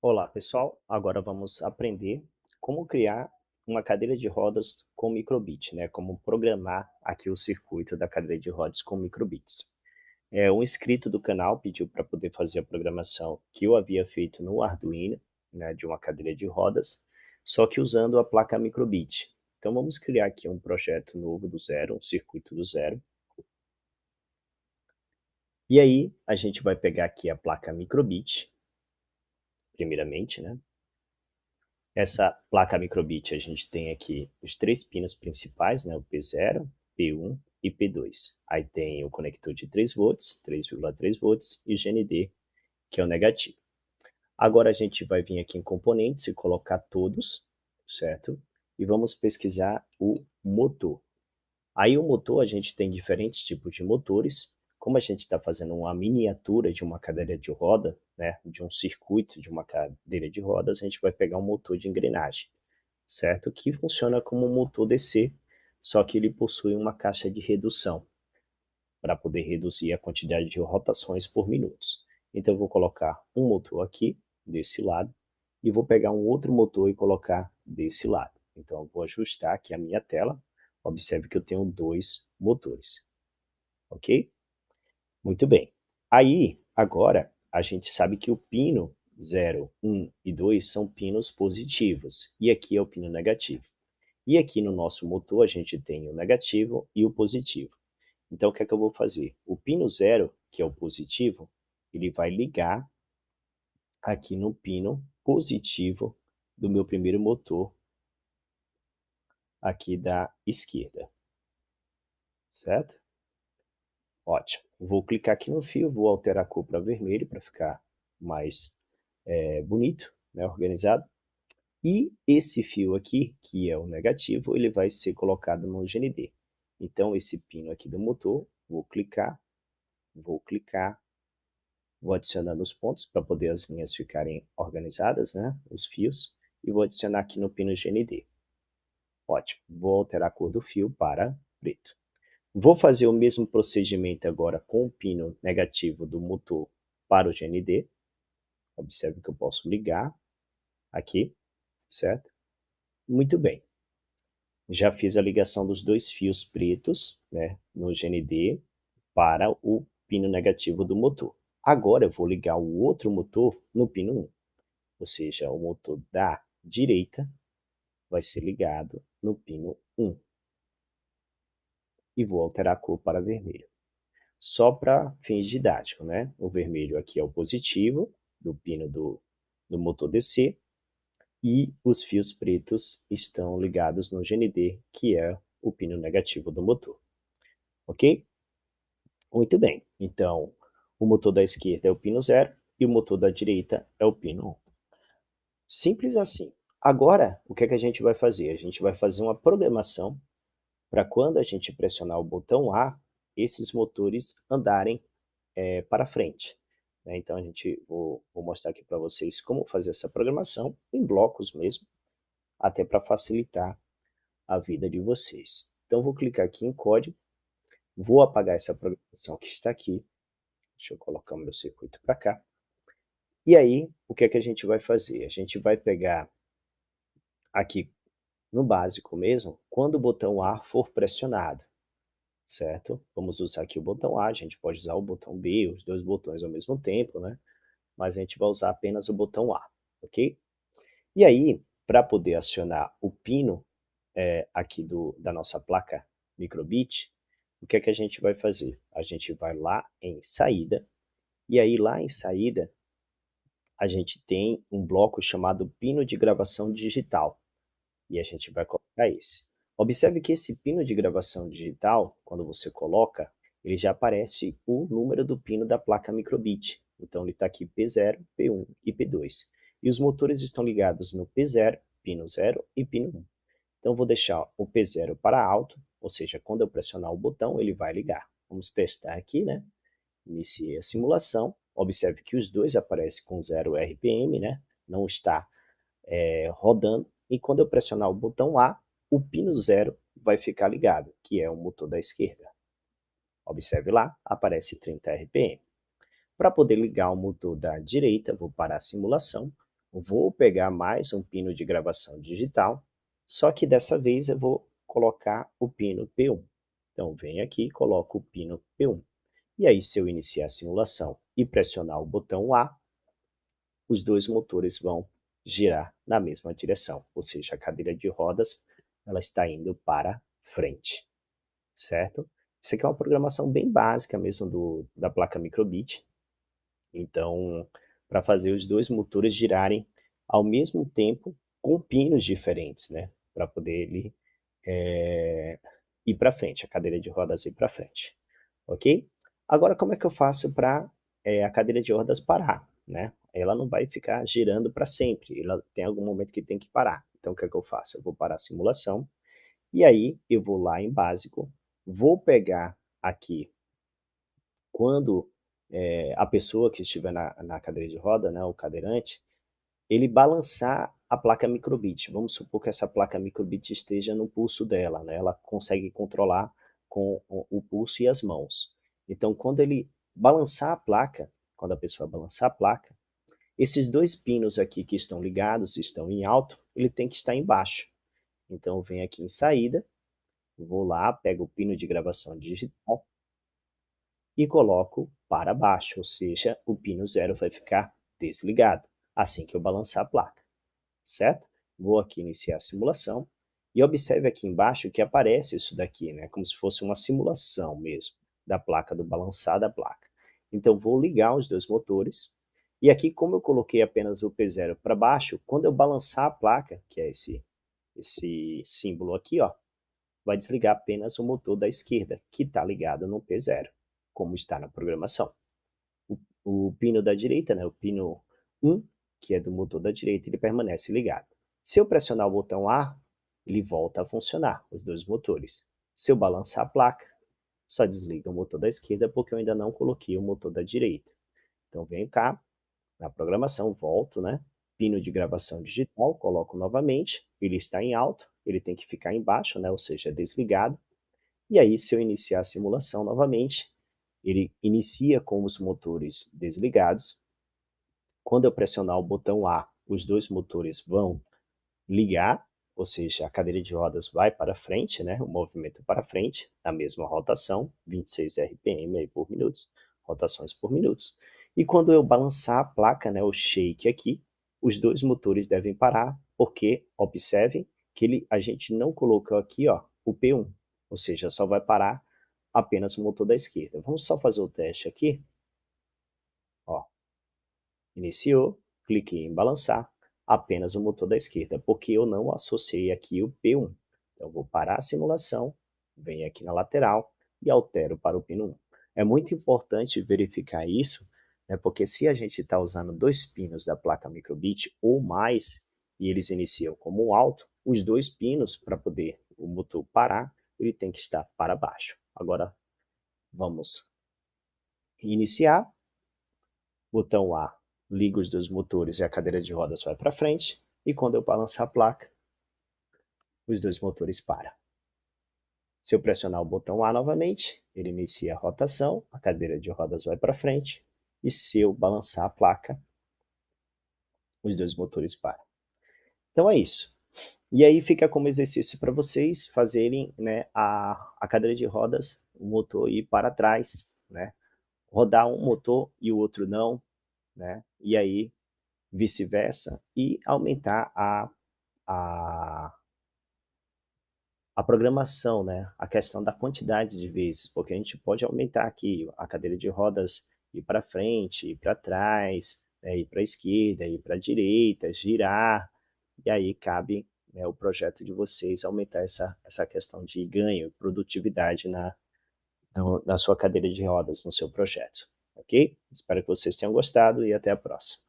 Olá, pessoal. Agora vamos aprender como criar uma cadeira de rodas com microbit, né? Como programar aqui o circuito da cadeira de rodas com microbits. Um inscrito do canal pediu para poder fazer a programação que eu havia feito no Arduino, né, de uma cadeira de rodas, só que usando a placa microbit. Então vamos criar aqui um projeto novo do zero, um circuito do zero. E aí a gente vai pegar aqui a placa microbit, primeiramente, né? Essa placa microbit, a gente tem aqui os três pinos principais, né? O P0, P1 e P2. Aí tem o conector de 3 volts, 3,3 volts e o GND, que é o negativo. Agora a gente vai vir aqui em componentes e colocar todos, certo? E vamos pesquisar o motor. Aí o motor, a gente tem diferentes tipos de motores. Como a gente está fazendo uma miniatura de uma cadeira de roda, né, de um circuito de uma cadeira de rodas, a gente vai pegar um motor de engrenagem, certo? Que funciona como um motor DC, só que ele possui uma caixa de redução para poder reduzir a quantidade de rotações por minuto. Então eu vou colocar um motor aqui desse lado e vou pegar um outro motor e colocar desse lado. Então eu vou ajustar aqui a minha tela. Observe que eu tenho dois motores, ok? Muito bem. Aí, agora, a gente sabe que o pino 0, 1 e 2 são pinos positivos, e aqui é o pino negativo. E aqui no nosso motor a gente tem o negativo e o positivo. Então o que é que eu vou fazer? O pino 0, que é o positivo, ele vai ligar aqui no pino positivo do meu primeiro motor aqui da esquerda, certo? Ótimo. Vou clicar aqui no fio, vou alterar a cor para vermelho para ficar mais bonito, né, organizado. E esse fio aqui, que é o negativo, ele vai ser colocado no GND. Então, esse pino aqui do motor, vou clicar, vou adicionando os pontos para poder as linhas ficarem organizadas, né, os fios, e vou adicionar aqui no pino GND. Ótimo. Vou alterar a cor do fio para preto. Vou fazer o mesmo procedimento agora com o pino negativo do motor para o GND. Observe que eu posso ligar aqui, certo? Muito bem. Já fiz a ligação dos dois fios pretos, né, no GND para o pino negativo do motor. Agora eu vou ligar o outro motor no pino 1, ou seja, o motor da direita vai ser ligado no pino 1 e vou alterar a cor para vermelho. Só para fins didáticos, né? O vermelho aqui é o positivo do pino do motor DC e os fios pretos estão ligados no GND, que é o pino negativo do motor, ok? Muito bem, então o motor da esquerda é o pino 0 e o motor da direita é o pino 1. Simples assim. Agora, o que é que a gente vai fazer? A gente vai fazer uma programação para quando a gente pressionar o botão A, esses motores andarem para frente, né? Então vou mostrar aqui para vocês como fazer essa programação em blocos mesmo, até para facilitar a vida de vocês. Então vou clicar aqui em código, vou apagar essa programação que está aqui, deixa eu colocar o meu circuito para cá, e aí o que é que a gente vai fazer? A gente vai pegar aqui no básico mesmo, quando o botão A for pressionado, certo? Vamos usar aqui o botão A, a gente pode usar o botão B, os dois botões ao mesmo tempo, né? Mas a gente vai usar apenas o botão A, ok? E aí, para poder acionar o pino aqui da nossa placa microbit, o que é que a gente vai fazer? A gente vai lá em saída, e aí lá em saída, a gente tem um bloco chamado pino de gravação digital, e a gente vai colocar esse. Observe que esse pino de gravação digital, quando você coloca, ele já aparece o número do pino da placa microbit. Então ele está aqui P0, P1 e P2. E os motores estão ligados no P0, pino 0 e pino 1. Então vou deixar o P0 para alto, ou seja, quando eu pressionar o botão ele vai ligar. Vamos testar aqui, né? Iniciei a simulação. Observe que os dois aparecem com 0 RPM, né? Não está rodando, e quando eu pressionar o botão A, o pino 0 vai ficar ligado, que é o motor da esquerda. Observe lá, aparece 30 RPM. Para poder ligar o motor da direita, vou parar a simulação, Vou pegar mais um pino de gravação digital, só que dessa vez eu vou colocar o pino P1. Então, venho aqui e coloco o pino P1. E aí, se eu iniciar a simulação e pressionar o botão A, os dois motores vão girar na mesma direção, ou seja, a cadeira de rodas ela está indo para frente, certo? Isso aqui é uma programação bem básica mesmo da placa microbit. Então, para fazer os dois motores girarem ao mesmo tempo com pinos diferentes, né? Para poder ele ir para frente, a cadeira de rodas ir para frente, ok? Agora, como é que eu faço para a cadeira de rodas parar, né? Ela não vai ficar girando para sempre, ela tem algum momento que tem que parar. Então, o que é que eu faço? Eu vou parar a simulação, e aí eu vou lá em básico, vou pegar aqui quando a pessoa que estiver na cadeira de roda, né, o cadeirante, ele balançar a placa microbit. Vamos supor que essa placa microbit esteja no pulso dela, né? Ela consegue controlar com o pulso e as mãos. Então, quando ele balançar a placa, quando a pessoa balançar a placa, esses dois pinos aqui que estão ligados, estão em alto, ele tem que estar embaixo. Então, eu venho aqui em saída, vou lá, pego o pino de gravação digital e coloco para baixo, ou seja, o pino 0 vai ficar desligado assim que eu balançar a placa, certo? Vou aqui iniciar a simulação e observe aqui embaixo que aparece isso daqui, né? Como se fosse uma simulação mesmo da placa, do balançar da placa. Então vou ligar os dois motores e aqui, como eu coloquei apenas o P0 para baixo, quando eu balançar a placa, que é esse símbolo aqui, ó, vai desligar apenas o motor da esquerda, que está ligado no P0, como está na programação. O pino da direita, né, o pino 1, que é do motor da direita, ele permanece ligado. Se eu pressionar o botão A, ele volta a funcionar, os dois motores. Se eu balançar a placa, só desliga o motor da esquerda, porque eu ainda não coloquei o motor da direita. Então, venho cá, na programação, volto, né? Pino de gravação digital, coloco novamente, ele está em alto, ele tem que ficar embaixo, né? Ou seja, desligado. E aí, se eu iniciar a simulação novamente, ele inicia com os motores desligados. Quando eu pressionar o botão A, os dois motores vão ligar, ou seja, a cadeira de rodas vai para frente, né? O movimento para frente, na mesma rotação, 26 RPM aí por minutos, rotações por minutos. E quando eu balançar a placa, né, o shake aqui, os dois motores devem parar, porque, observem, que a gente não colocou aqui ó, o P1, ou seja, só vai parar apenas o motor da esquerda. Vamos só fazer o teste aqui. Ó, iniciou, cliquei em balançar, apenas o motor da esquerda, porque eu não associei aqui o P1. Então, vou parar a simulação, venho aqui na lateral e altero para o pino 1. É muito importante verificar isso, né, porque se a gente está usando dois pinos da placa microbit ou mais, e eles iniciam como um alto, os dois pinos, para poder o motor parar, ele tem que estar para baixo. Agora, vamos iniciar. Botão A, liga os dois motores e a cadeira de rodas vai para frente, e quando eu balançar a placa, os dois motores param. Se eu pressionar o botão A novamente, ele inicia a rotação, a cadeira de rodas vai para frente, e se eu balançar a placa, os dois motores param. Então é isso. E aí fica como exercício para vocês fazerem, né, a cadeira de rodas, o motor ir para trás, né, rodar um motor e o outro não, né, e aí vice-versa, e aumentar a, a programação, né? A questão da quantidade de vezes, porque a gente pode aumentar aqui a cadeira de rodas, ir para frente, ir para trás, né? Ir para a esquerda, ir para a direita, girar, e aí cabe, né, o projeto de vocês aumentar essa questão de ganho, produtividade na sua cadeira de rodas, no seu projeto, ok? Espero que vocês tenham gostado e até a próxima.